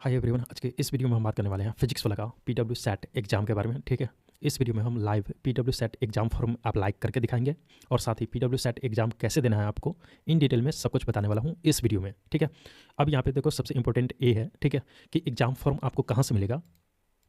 Hi everyone, आज के इस वीडियो में हम बात करने वाले हैं फिजिक्स वाला का पीडब्ल्यू सेट एग्जाम के बारे में। ठीक है, इस वीडियो में हम live PW SAT exam form apply करके दिखाएंगे और साथ ही पीडब्ल्यू सेट एग्जाम कैसे देना है आपको इन डिटेल में सब कुछ बताने वाला हूँ इस वीडियो में। ठीक है, अब यहाँ पे देखो सबसे इंपॉर्टेंट ये है, ठीक है, कि एग्जाम फॉर्म आपको कहाँ से मिलेगा,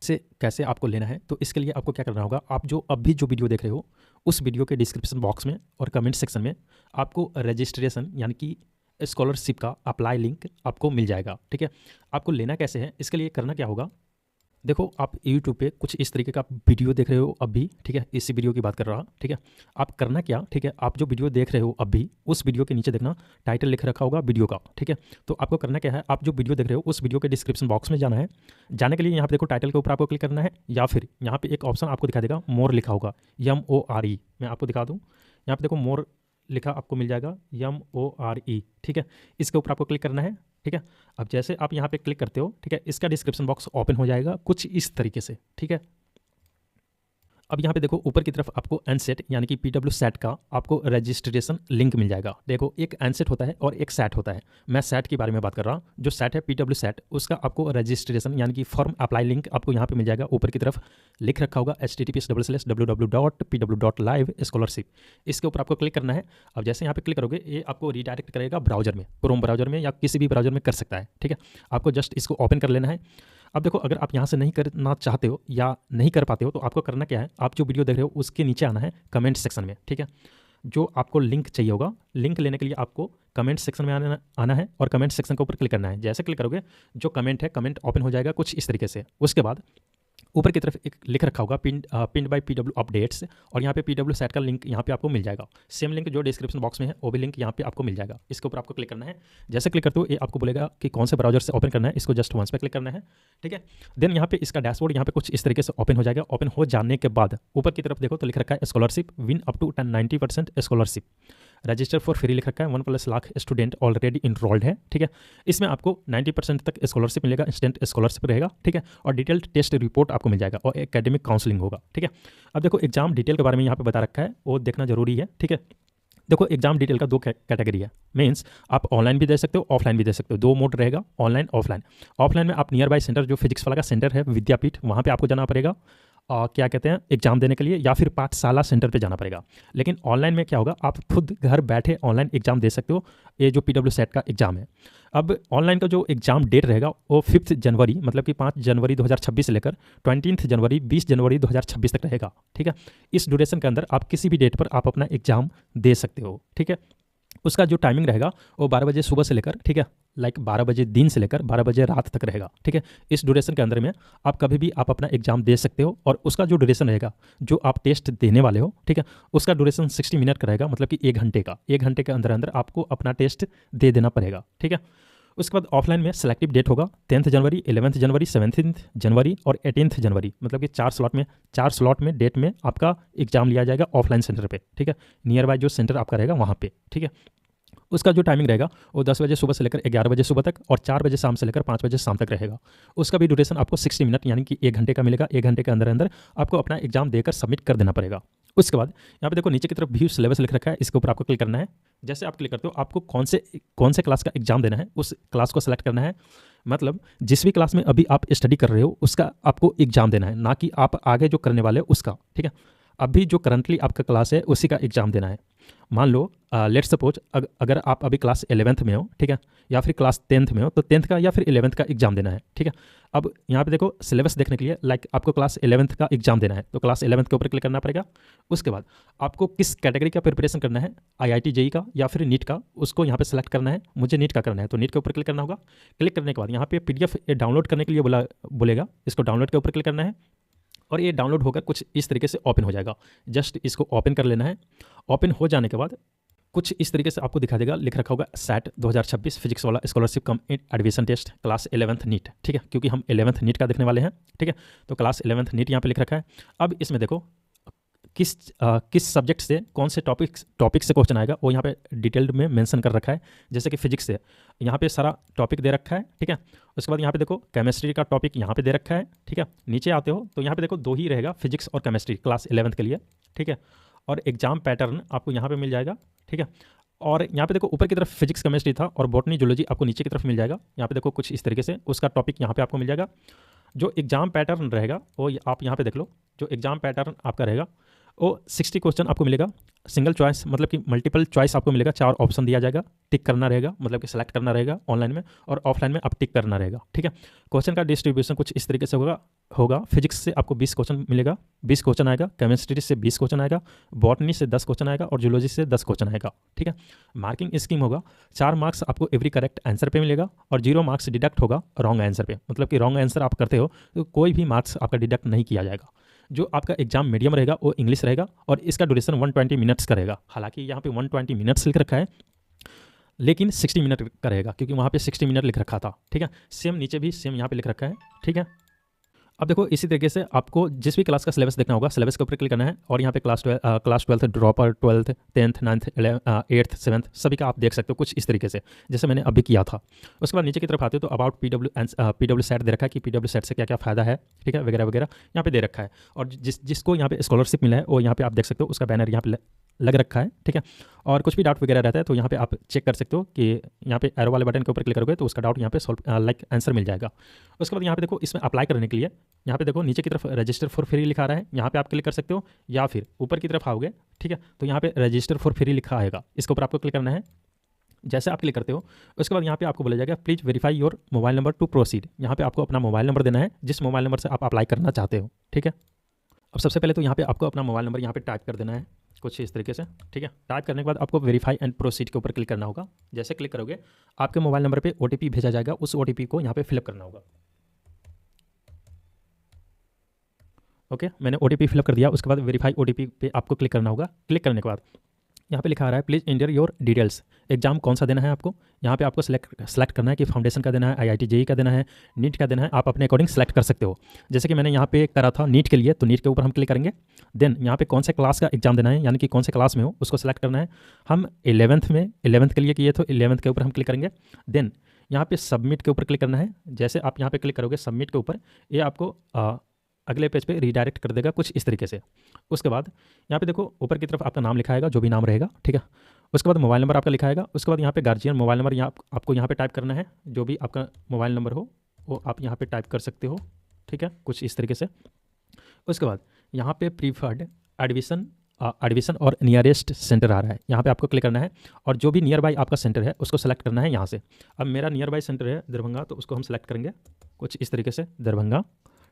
से कैसे आपको लेना है। तो इसके लिए आपको क्या करना होगा, आप जो अभी जो वीडियो देख रहे हो उस वीडियो के डिस्क्रिप्शन बॉक्स में और कमेंट सेक्शन में आपको रजिस्ट्रेशन यानी कि स्कॉलरशिप का अप्लाई लिंक आपको मिल जाएगा। ठीक है, आपको लेना कैसे है, इसके लिए करना क्या होगा, देखो आप यूट्यूब पे कुछ इस तरीके का वीडियो देख रहे हो अभी। ठीक है, इसी वीडियो की बात कर रहा। ठीक है, आप करना क्या, ठीक है, आप जो वीडियो देख रहे हो अभी उस वीडियो के नीचे देखना टाइटल लिख रखा होगा वीडियो का। ठीक है, तो आपको करना क्या है, आप जो वीडियो देख रहे हो उस वीडियो के डिस्क्रिप्शन बॉक्स में जाना है। जाने के लिए यहाँ पे देखो टाइटल के ऊपर आपको क्लिक करना है, या फिर यहाँ पे एक ऑप्शन आपको दिखा देगा मोर लिखा होगा, MORE। मैं आपको दिखा दूँ, यहाँ पे देखो मोर लिखा आपको मिल जाएगा, MORE। ठीक है, इसके ऊपर आपको क्लिक करना है। ठीक है, अब जैसे आप यहाँ पे क्लिक करते हो, ठीक है, इसका डिस्क्रिप्शन बॉक्स ओपन हो जाएगा कुछ इस तरीके से। ठीक है, अब यहाँ पे देखो ऊपर की तरफ आपको एनसेट यानी कि पीडब्ल्यू सेट का आपको रजिस्ट्रेशन लिंक मिल जाएगा। देखो एक एनसेट होता है और एक सेट होता है, मैं सेट के बारे में बात कर रहा हूँ। जो सेट है पीडब्ल्यू सेट, उसका आपको रजिस्ट्रेशन यानी कि फॉर्म अप्लाई लिंक आपको यहाँ पे मिल जाएगा। ऊपर की तरफ लिख रखा होगा https://www.pww.live-scholarship। इसके ऊपर आपको क्लिक करना है। अब जैसे यहाँ पे क्लिक करोगे ये आपको रिडायरेक्ट करेगा ब्राउजर में, क्रोम ब्राउजर में या किसी भी ब्राउजर में कर सकता है। ठीक है, आपको जस्ट इसको ओपन कर लेना है। अब देखो अगर आप यहाँ से नहीं करना चाहते हो या नहीं कर पाते हो तो आपको करना क्या है, आप जो वीडियो देख रहे हो उसके नीचे आना है कमेंट सेक्शन में। ठीक है, जो आपको लिंक चाहिए होगा, लिंक लेने के लिए आपको कमेंट सेक्शन में आना है और कमेंट सेक्शन के ऊपर क्लिक करना है। जैसे क्लिक करोगे जो कमेंट है, कमेंट ओपन हो जाएगा कुछ इस तरीके से। उसके बाद ऊपर की तरफ एक लिख रखा होगा पिंड बाय पीडब्ल्यू अपडेट्स, और यहाँ पे पीडब्ल्यू सेट का लिंक यहाँ पे आपको मिल जाएगा। सेम लिंक जो डिस्क्रिप्शन बॉक्स में है वो भी लिंक यहाँ पे आपको मिल जाएगा। इसके ऊपर आपको क्लिक करना है। जैसे क्लिक करते हो ये आपको बोलेगा कि कौन से ब्राउजर से ओपन करना है, इसको जस्ट वंस पे क्लिक करना है। ठीक है, देन यहाँ पे इसका डैशबोर्ड यहाँ पे कुछ इस तरीके से ओपन हो जाएगा। ओपन हो जाने के बाद ऊपर की तरफ देखो तो लिख रखा है scholarship win up to 90% scholarship, register for free लिख रखा है, 1+ लाख स्टूडेंट ऑलरेडी इनरोल्ड है। ठीक है, इसमें आपको 90% तक स्कॉलरशिप मिलेगा, इंस्टेंट स्कॉलरशिप रहेगा। ठीक है, और डिटेल्ड टेस्ट रिपोर्ट आपको मिल जाएगा और एकेडमिक काउंसलिंग होगा। ठीक है, अब देखो एग्जाम डिटेल के बारे में यहाँ पे बता रखा है, वो देखना जरूरी है। ठीक है, देखो एग्जाम डिटेल का दो कैटेगरी है, मीन्स आप ऑनलाइन भी दे सकते हो, ऑफलाइन भी दे सकते हो। दो मोड रहेगा, ऑनलाइन ऑफलाइन। ऑफलाइन में आप नियर बाय सेंटर जो फिजिक्स वाला का सेंटर है विद्यापीठ, वहाँ पे आपको जाना पड़ेगा क्या कहते हैं एग्जाम देने के लिए, या फिर पाठशाला सेंटर पे जाना पड़ेगा। लेकिन ऑनलाइन में क्या होगा, आप खुद घर बैठे ऑनलाइन एग्जाम दे सकते हो। ये जो पीडब्ल्यू सेट का एग्जाम है, अब ऑनलाइन का जो एग्जाम डेट रहेगा वो 5 जनवरी मतलब कि 5 जनवरी 2026 से लेकर 20 जनवरी 20 जनवरी 2026 तक रहेगा। ठीक है, इस ड्यूरेशन के अंदर आप किसी भी डेट पर आप अपना एग्जाम दे सकते हो। ठीक है, उसका जो टाइमिंग रहेगा वो 12 बजे सुबह से लेकर, ठीक है, लाइक 12 बजे दिन से लेकर 12 बजे रात तक रहेगा। ठीक है, इस ड्यूरेशन के अंदर में आप कभी भी आप अपना एग्जाम दे सकते हो। और उसका जो ड्यूरेशन रहेगा, जो आप टेस्ट देने वाले हो, ठीक है, उसका ड्यूरेशन 60 मिनट का रहेगा, मतलब कि 1 घंटे का। 1 घंटे के अंदर अंदर आपको अपना टेस्ट दे देना पड़ेगा। ठीक है, उसके बाद ऑफलाइन में सेलेक्टिव डेट होगा 10 जनवरी, 11 जनवरी, 17 जनवरी और 18 जनवरी, मतलब कि 4 स्लॉट में डेट में आपका एग्जाम लिया जाएगा ऑफलाइन सेंटर पे। ठीक है, नियर बाय जो सेंटर आपका रहेगा वहाँ पे। ठीक है, उसका जो टाइमिंग रहेगा वो 10 बजे सुबह से लेकर 11 बजे सुबह तक और 4 बजे शाम से लेकर 5 बजे शाम तक रहेगा। उसका भी ड्यूरेशन आपको 60 मिनट यानी कि 1 घंटे का मिलेगा। 1 घंटे के अंदर अंदर आपको अपना एग्जाम देकर सबमिट कर देना पड़ेगा। उसके बाद यहाँ पे देखो नीचे की तरफ व्यू सिलेबस लिख रखा है, इसके ऊपर आपको क्लिक करना है। जैसे आप क्लिक करते हो आपको कौन से क्लास का एग्जाम देना है उस क्लास को सेलेक्ट करना है, मतलब जिस भी क्लास में अभी आप स्टडी कर रहे हो उसका आपको एग्जाम देना है, ना कि आप आगे जो करने वाले हो उसका। ठीक है, अभी जो करंटली आपका क्लास है उसी का एग्जाम देना है। मान लो लेट्स सपोज अगर आप अभी क्लास 11th में हो, ठीक है, या फिर क्लास 10th में हो, तो 10th का या फिर 11th का एग्जाम देना है। ठीक है, अब यहाँ पे देखो सिलेबस देखने के लिए लाइक आपको क्लास 11th का एग्जाम देना है तो क्लास 11th के ऊपर क्लिक करना पड़ेगा। उसके बाद आपको किस कैटेगरी का प्रिपरेशन करना है, IIT JEE का या फिर नीट का, उसको यहाँ पे सेलेक्ट करना है। मुझे नीट का करना है तो नीट के ऊपर क्लिक करना होगा। क्लिक करने के बाद यहाँ पे PDF डाउनलोड करने के लिए बोलेगा, इसको डाउनलोड के ऊपर क्लिक करना है और ये डाउनलोड होकर कुछ इस तरीके से ओपन हो जाएगा। जस्ट इसको ओपन कर लेना है। ओपन हो जाने के बाद कुछ इस तरीके से आपको दिखा देगा, लिख रखा होगा सेट 2026 फिजिक्स वाला scholarship cum admission test class 11th NEET. ठीक है, क्योंकि हम 11th नीट का देखने वाले हैं। ठीक है, तो क्लास 11th नीट यहाँ पे लिख रखा है। अब इसमें देखो किस सब्जेक्ट से कौन से टॉपिक से क्वेश्चन आएगा वो यहाँ पे डिटेल्ड में मेंशन कर रखा है। जैसे कि फिजिक्स से यहाँ पे सारा टॉपिक दे रखा है। ठीक है, उसके बाद यहाँ पे देखो केमिस्ट्री का टॉपिक यहाँ पे दे रखा है। ठीक है, नीचे आते हो तो यहाँ पे देखो 2 ही रहेगा, फिजिक्स और केमिस्ट्री क्लास 11th के लिए। ठीक है, और एग्जाम पैटर्न आपको यहाँ पे मिल जाएगा। ठीक है, और यहाँ पे देखो ऊपर की तरफ फिजिक्स केमिस्ट्री था और बॉटनी जूलॉजी आपको नीचे की तरफ मिल जाएगा। यहाँ पे देखो कुछ इस तरीके से उसका टॉपिक यहाँ पे आपको मिल जाएगा। जो एग्जाम पैटर्न रहेगा वो आप यहाँ पे देख लो, जो एग्जाम पैटर्न आपका रहेगा वो 60 क्वेश्चन आपको मिलेगा। सिंगल चॉइस मतलब कि मल्टीपल चॉइस आपको मिलेगा, 4 ऑप्शन दिया जाएगा, टिक करना रहेगा, मतलब कि सेलेक्ट करना रहेगा ऑनलाइन में, और ऑफलाइन में आप टिक करना रहेगा। ठीक है, क्वेश्चन का डिस्ट्रीब्यूशन कुछ इस तरीके से होगा। फिजिक्स से आपको 20 क्वेश्चन मिलेगा, 20 क्वेश्चन आएगा। केमिस्ट्री से 20 क्वेश्चन आएगा, बॉटनी से 10 क्वेश्चन आएगा और जूलॉजी से 10 क्वेश्चन आएगा। ठीक है, मार्किंग स्कीम होगा, 4 मार्क्स आपको एवरी करेक्ट आंसर पे मिलेगा और 0 मार्क्स डिडक्ट होगा रॉन्ग आंसर पे। मतलब कि रॉन्ग आंसर आप करते हो तो कोई भी मार्क्स आपका डिडक्ट नहीं किया जाएगा। जो आपका एग्जाम मीडियम रहेगा वो इंग्लिश रहेगा और इसका ड्यूरेशन 120 मिनट्स का रहेगा। हालांकि यहाँ पे 120 मिनट्स लिख रखा है लेकिन 60 मिनट का रहेगा क्योंकि वहाँ पे 60 मिनट लिख रखा था। ठीक है, सेम नीचे भी सेम यहाँ पे लिख रखा है। ठीक है, अब देखो इसी तरीके से आपको जिस भी क्लास का सिलेबस देखना होगा, सिलेबस के ऊपर क्लिक करना है और यहाँ पे class 12th dropper, 12th 10th 9th 8th 7th सभी का आप देख सकते हो कुछ इस तरीके से, जैसे मैंने अभी किया था। उसके बाद नीचे की तरफ आते हो तो अबाउट PW सेट दे रखा है कि PW सेट से क्या क्या फ़ायदा है, ठीक है, वगैरह वगैरह यहाँ पे दे रखा है। और जिसको यहाँ पे स्कॉलरशिप मिला है वो यहाँ पे आप देख सकते हो, उसका बैनर यहाँ पे लग रखा है। ठीक है, और कुछ भी डाउट वगैरह रहता है तो यहाँ पे आप चेक कर सकते हो कि यहाँ पे एरो वाले बटन के ऊपर क्लिक करोगे तो उसका डाउट यहाँ पे सॉल्व आंसर मिल जाएगा। उसके बाद यहाँ पे देखो इसमें अप्लाई करने के लिए यहाँ पे देखो नीचे की तरफ रजिस्टर फॉर फ्री लिखा रहा है, यहाँ पे आप क्लिक कर सकते हो, या फिर ऊपर की तरफ आओगे, ठीक है, तो यहाँ पे रजिस्टर फॉर फ्री लिखा आएगा, इसके ऊपर आपको क्लिक करना है। जैसे आप क्लिक करते हो उसके बाद यहाँ पे आपको बोला जाएगा please verify your mobile number two proceed. यहाँ पे आपको अपना मोबाइल नंबर देना है जिस मोबाइल नंबर से आप अप्लाई करना चाहते हो। ठीक है, अब सबसे पहले तो यहाँ पे आपको अपना मोबाइल नंबर यहाँ पे टाइप कर देना है कुछ इस तरीके से। ठीक है, टाइप करने के बाद आपको वेरीफाई एंड प्रोसीड के ऊपर क्लिक करना होगा। जैसे क्लिक करोगे आपके मोबाइल नंबर पे OTP भेजा जाएगा, उस OTP को यहाँ पे फिलअप करना होगा। ओके, मैंने OTP फिलअप कर दिया। उसके बाद वेरीफाई OTP पे आपको क्लिक करना होगा। क्लिक करने के बाद यहाँ पे लिखा आ रहा है please inter your details, exam कौन सा देना है आपको। यहाँ पे आपको सेलेक्ट करना है कि फाउंडेशन का देना है, IIT JEE का देना है, नीट का देना है, आप अपने अकॉर्डिंग सेलेक्ट कर सकते हो। जैसे कि मैंने यहाँ पे करा था नीट के लिए, तो नीट के ऊपर हम क्लिक करेंगे। देन यहाँ पे कौन से क्लास का एग्जाम देना है, यानी कि कौन से क्लास में हो उसको सेलेक्ट करना है। हम 11th के लिए किए तो 11th के ऊपर हम क्लिक करेंगे। देन यहाँ पे सबमिट के ऊपर क्लिक करना है। जैसे आप यहाँ पे क्लिक करोगे सबमिट के ऊपर, ये आपको अगले पेज पे रीडायरेक्ट कर देगा कुछ इस तरीके से। उसके बाद यहाँ पे देखो ऊपर की तरफ आपका नाम लिखा आएगा, जो भी नाम रहेगा। ठीक है, उसके बाद मोबाइल नंबर आपका लिखा आएगा। उसके बाद यहाँ पे गार्जियन मोबाइल नंबर आपको यहाँ पे टाइप करना है, जो भी आपका मोबाइल नंबर हो वो आप यहाँ पे टाइप कर सकते हो। ठीक है, कुछ इस तरीके से। उसके बाद यहाँ पे प्रीफर्ड एडमिशन और नियरेस्ट सेंटर आ रहा है, यहाँ पे आपको क्लिक करना है और जो भी नियर बाई आपका सेंटर है उसको सेलेक्ट करना है यहाँ से। अब मेरा नियर बाई सेंटर है दरभंगा, तो उसको हम सेलेक्ट करेंगे कुछ इस तरीके से, दरभंगा।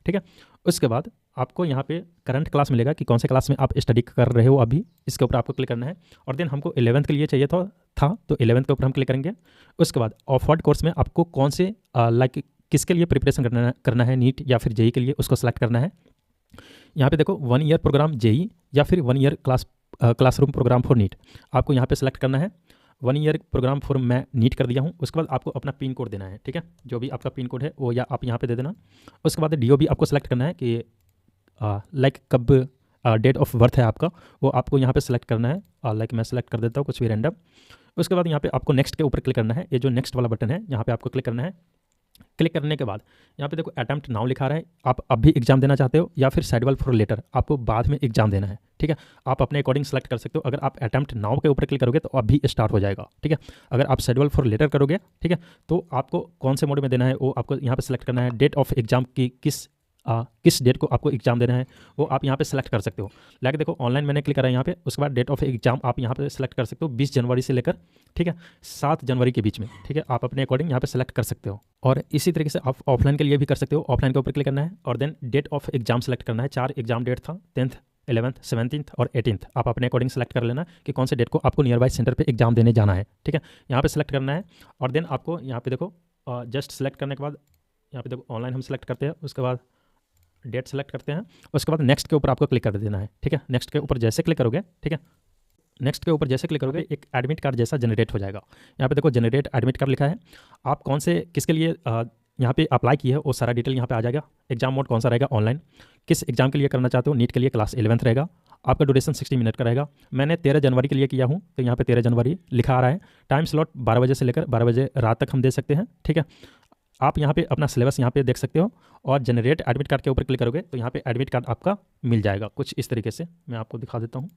ठीक है, उसके बाद आपको यहाँ पे करंट क्लास मिलेगा कि कौन से क्लास में आप स्टडी कर रहे हो अभी, इसके ऊपर आपको क्लिक करना है। और देन हमको 11th के लिए चाहिए था तो 11th के ऊपर हम क्लिक करेंगे। उसके बाद ऑफर्ड कोर्स में आपको कौन से लाइक किसके लिए प्रिपरेशन करना है, नीट या फिर JEE के लिए, उसको सेलेक्ट करना है। यहाँ पे देखो 1 ईयर प्रोग्राम JEE या फिर 1 year classroom program for NEET, आपको यहाँ पे सेलेक्ट करना है। 1 ईयर प्रोग्राम फॉर मैं नीट कर दिया हूँ। उसके बाद आपको अपना पिन कोड देना है। ठीक है, जो भी आपका पिन कोड है वो या आप यहाँ पे दे देना। उसके बाद DOB आपको सेलेक्ट करना है कि लाइक कब डेट ऑफ बर्थ है आपका, वो आपको यहाँ पे सेलेक्ट करना है। लाइक मैं सेलेक्ट कर देता हूँ कुछ भी रैंडम। उसके बाद यहाँ पे आपको नेक्स्ट के ऊपर क्लिक करना है, ये जो नेक्स्ट वाला बटन है यहाँ पे आपको क्लिक करना है। क्लिक करने के बाद यहाँ पे देखो अटेम्प्ट नाउ लिखा रहा है, आप अभी एग्जाम देना चाहते हो या फिर शेड्यूल फॉर लेटर, आपको बाद में एग्जाम देना है। ठीक है, आप अपने अकॉर्डिंग सेलेक्ट कर सकते हो। अगर आप अटेम्प्ट नाउ के ऊपर क्लिक करोगे तो अभी स्टार्ट हो जाएगा। ठीक है, अगर आप शेड्यूल फॉर लेटर करोगे, ठीक है, तो आपको कौन से मोड में देना है वो आपको यहाँ पे सेलेक्ट करना है। डेट ऑफ एग्जाम की किस डेट को आपको एग्जाम देना है वो आप यहाँ पे सेलेक्ट कर सकते हो। लाइक देखो ऑनलाइन मैंने क्लिक करा है यहाँ पे। उसके बाद डेट ऑफ एग्जाम आप यहाँ पे सेलेक्ट कर सकते हो 20 जनवरी से लेकर, ठीक है, 7 जनवरी के बीच में। ठीक है, आप अपने अकॉर्डिंग यहाँ पे सेलेक्ट कर सकते हो। और इसी तरीके से आप ऑफलाइन के लिए भी कर सकते हो। ऑफलाइन के ऊपर क्लिक करना है और then date of exam select करना है। 4 एग्जाम डेट था, 10th 11th 17th और 18th। आप अपने अकॉर्डिंग सेलेक्ट कर लेना कि कौन से डेट को आपको नियर बाई सेंटर पे एग्जाम देने जाना है। ठीक है, यहाँ पे सेलेक्ट करना है और देन आपको यहाँ पे देखो जस्ट सेलेक्ट करने के बाद यहाँ पे देखो ऑनलाइन हम सेलेक्ट करते हैं। उसके बाद डेट सेलेक्ट करते हैं। उसके बाद नेक्स्ट के ऊपर आपको क्लिक कर देना है। ठीक है, नेक्स्ट के ऊपर जैसे क्लिक करोगे, ठीक है, नेक्स्ट के ऊपर जैसे क्लिक करोगे एक एडमिट कार्ड जैसा जनरेट हो जाएगा। यहाँ पे देखो जनरेट एडमिट कार्ड लिखा है। आप कौन से किसके लिए यहाँ पे अप्लाई किया है वो सारा डिटेल यहाँ पे आ जाएगा। एग्जाम मोड कौन सा रहेगा, ऑनलाइन, किस एग्जाम के लिए करना चाहते हो, नीट के लिए क्लास 11th रहेगा, आपका ड्यूरेशन 60 मिनट का रहेगा। मैंने 13 जनवरी के लिए किया हूँ तो यहाँ पे 13 जनवरी लिखा आ रहा है। टाइम स्लॉट 12 बजे से लेकर 12 बजे रात तक हम दे सकते हैं। ठीक है, आप यहाँ पे अपना सिलेबस यहाँ पे देख सकते हो और जनरेट एडमिट कार्ड के ऊपर क्लिक करोगे तो यहाँ पे एडमिट कार्ड आपका मिल जाएगा कुछ इस तरीके से। मैं आपको दिखा देता हूँ।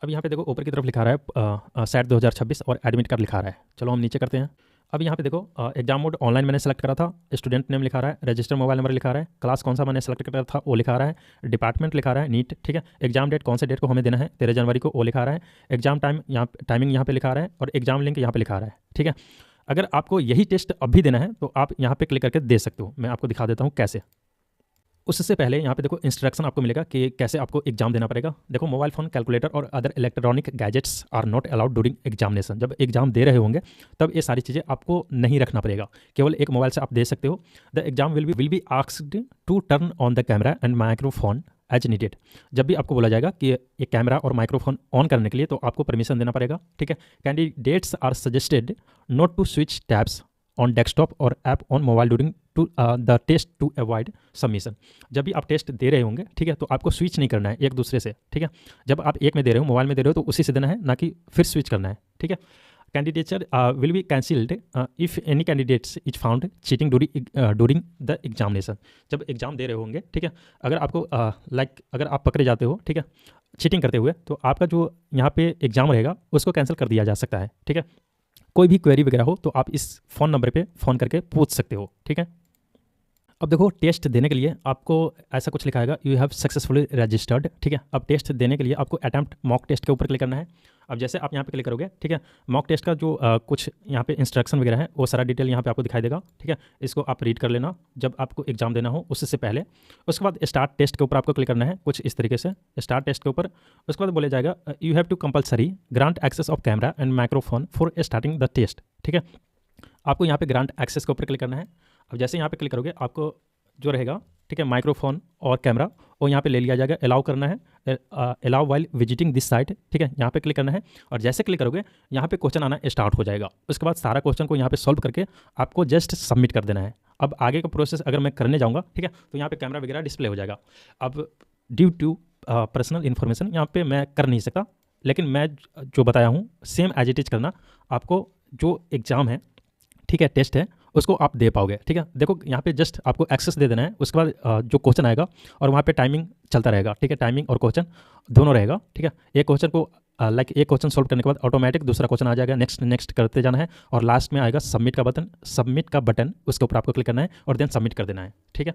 अब यहाँ पे देखो ऊपर की तरफ लिखा रहा है सेट 2026 और एडमिट कार्ड लिखा रहा है। चलो हम नीचे करते हैं। अब यहाँ पे देखो एग्जाम मोड ऑनलाइन मैंने सेलेक्ट करा था, स्टूडेंट नेम लिखा रहा है, रजिस्टर मोबाइल नंबर लिखा रहा है, क्लास कौन सा मैंने सेलेक्ट करा था वो लिखा रहा है, डिपार्टमेंट लिखा रहा है नीट, ठीक है। एग्जाम डेट कौन से डेट को हमें देना है 13 जनवरी को वो लिखा रहा है, एग्जाम टाइमिंग यहाँ पे लिखा रहा है और एग्जाम लिंक यहाँ पे लिखा रहा है, ठीक है। अगर आपको यही टेस्ट अब भी देना है तो आप यहाँ पे क्लिक करके दे सकते हो। मैं आपको दिखा देता हूँ कैसे। उससे पहले यहाँ पे देखो इंस्ट्रक्शन आपको मिलेगा कि कैसे आपको एग्जाम देना पड़ेगा। देखो मोबाइल फ़ोन, कैलकुलेटर और other electronic gadgets are not allowed during examination. जब एग्जाम दे रहे होंगे तब ये सारी चीज़ें आपको नहीं रखना पड़ेगा, केवल एक मोबाइल से आप दे सकते हो। The exam will be asked to turn on the camera and microphone as needed. जब भी आपको बोला जाएगा कि ये कैमरा और माइक्रोफोन ऑन करने के लिए तो आपको परमिशन देना पड़ेगा, ठीक है। Candidates are suggested not to switch tabs on desktop और app on mobile during to the test to avoid submission. जब भी आप टेस्ट दे रहे होंगे, ठीक है, तो आपको स्विच नहीं करना है एक दूसरे से, ठीक है। जब आप एक में दे रहे हो, मोबाइल में दे रहे हो, तो उसी से देना है, ना कि फिर स्विच करना है, ठीक है। Candidature will be cancelled if any candidates is found cheating during the examination. जब एग्जाम दे रहे होंगे, ठीक है, अगर आपको अगर आप पकड़े जाते हो, ठीक है, चीटिंग करते हुए, तो आपका जो यहाँ पे एग्जाम रहेगा उसको कैंसिल कर दिया जा सकता है, ठीक है। कोई भी क्वेरी वगैरह हो तो आप इस फ़ोन नंबर पे फ़ोन करके पूछ सकते हो, ठीक है। अब देखो टेस्ट देने के लिए आपको ऐसा कुछ लिखा है, यू हैव सक्सेसफुली रजिस्टर्ड, ठीक है। अब टेस्ट देने के लिए आपको अटैम्प्ट मॉक टेस्ट के ऊपर क्लिक करना है। अब जैसे आप यहाँ पे क्लिक करोगे, ठीक है, मॉक टेस्ट का जो कुछ यहाँ पे इंस्ट्रक्शन वगैरह है वो सारा डिटेल यहाँ पे आपको दिखाई देगा, ठीक है। इसको आप रीड कर लेना जब आपको एग्जाम देना हो उससे पहले। उसके बाद स्टार्ट टेस्ट के ऊपर आपको क्लिक करना है, कुछ इस तरीके से स्टार्ट टेस्ट के ऊपर। उसके बाद बोले जाएगा you have to compulsory grant access of camera and microphone for starting the test, ठीक है। आपको यहाँ पे ग्रांट एक्सेस के ऊपर क्लिक करना है। अब जैसे यहाँ पे क्लिक करोगे आपको जो रहेगा, ठीक है, माइक्रोफोन और कैमरा वो यहाँ पे ले लिया जाएगा, अलाउ करना है, allow while visiting this site, ठीक है, यहाँ पे क्लिक करना है। और जैसे क्लिक करोगे यहाँ पे क्वेश्चन आना स्टार्ट हो जाएगा। उसके बाद सारा क्वेश्चन को यहाँ पे सॉल्व करके आपको जस्ट सबमिट कर देना है। अब आगे का प्रोसेस अगर मैं करने जाऊँगा, ठीक है, तो यहाँ पे कैमरा वगैरह डिस्प्ले हो जाएगा। अब ड्यू टू पर्सनल इन्फॉर्मेशन यहाँ पे मैं कर नहीं सकता, लेकिन मैं जो बताया हूँ सेम एज इट इज करना। आपको जो एग्ज़ाम है, ठीक है, टेस्ट है, उसको आप दे पाओगे, ठीक है। देखो यहाँ पे जस्ट आपको एक्सेस दे देना है। उसके बाद जो क्वेश्चन आएगा और वहाँ पे टाइमिंग चलता रहेगा, ठीक है, टाइमिंग और क्वेश्चन दोनों रहेगा, ठीक है। एक क्वेश्चन को एक क्वेश्चन सॉल्व करने के बाद ऑटोमेटिक दूसरा क्वेश्चन आ जाएगा, नेक्स्ट करते जाना है और लास्ट में आएगा सबमिट का बटन, उसके ऊपर आपको क्लिक करना है और देन सबमिट कर देना है, ठीक है।